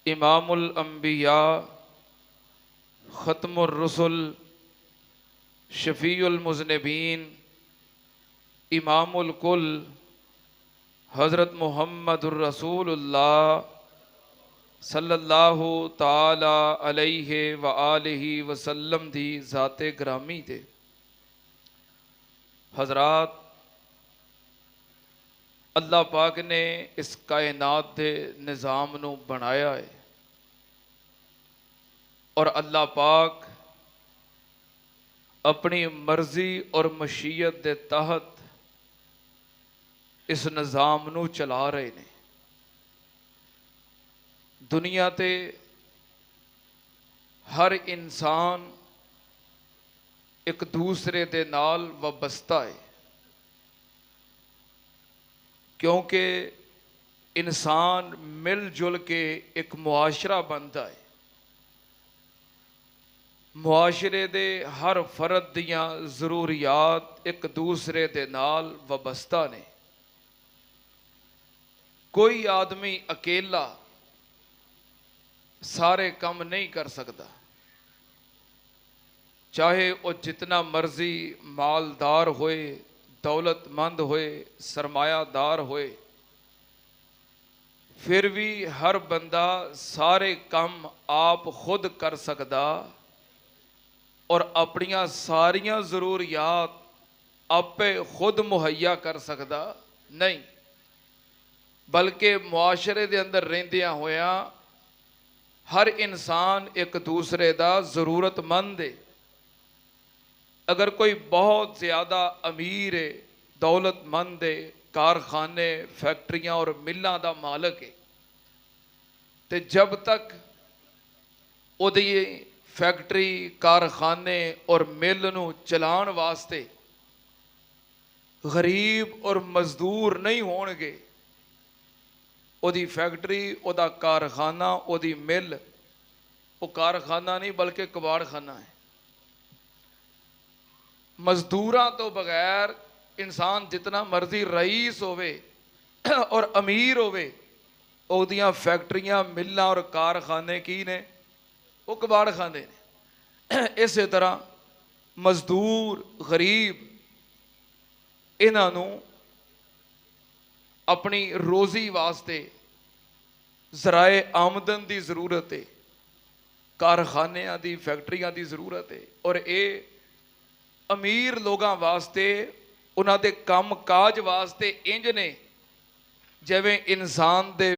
امام الانبیاء، ختم الرسل، شفیع المذنبین، امام الکل، حضرت محمد الرسول اللہ صلی اللہ تعالی علیہ وآلہ وسلم دی ذات گرامی دے۔ حضرات، اللہ پاک نے اس کائنات دے نظام نو بنایا ہے، اور اللہ پاک اپنی مرضی اور مشیت دے تحت اس نظام نو چلا رہے نے۔ دنیا تے ہر انسان ایک دوسرے دے نال وابستہ ہے، کیونکہ انسان مل جل کے ایک معاشرہ بنتا ہے۔ معاشرے دے ہر فرد دیاں ضروریات ایک دوسرے دے نال وابستہ نے۔ کوئی آدمی اکیلا سارے کام نہیں کر سکتا، چاہے وہ جتنا مرضی مالدار ہوئے، دولت مند ہوئے، سرمایہ دار ہوئے، پھر بھی ہر بندہ سارے کام آپ خود کر سکتا اور اپنیاں ساریاں ضروریات آپ خود مہیا کر سکتا نہیں، بلکہ معاشرے دے اندر رہندیاں ہویا ہر انسان ایک دوسرے دا ضرورت مند ہے۔ اگر کوئی بہت زیادہ امیر ہے، دولت مند ہے، کارخانے، فیکٹریاں اور ملاں دا مالک ہے، تے جب تک او دی فیکٹری، کارخانے اور مل نو چلان واسطے غریب اور مزدور نہیں ہون گے، او دی فیکٹری، او دا کارخانہ، او دی مل، او کارخانہ نہیں بلکہ کباڑ خانہ ہے۔ مزدوراں تو بغیر انسان جتنا مرضی رئیس ہوئے اور امیر ہوئے، او دیاں فیکٹریاں، ملاں اور کارخانے کی نے؟ وہ کباڑ خانے نے۔ اسی طرح مزدور، غریب، انہاں نو اپنی روزی واسطے ذرائع آمدن دی ضرورت ہے، کارخانیاں دی، فیکٹریاں دی ضرورت ہے، اور اے امیر لوگاں واسطے انہاں دے کام کاج واسطے انج نے جویں انسان دے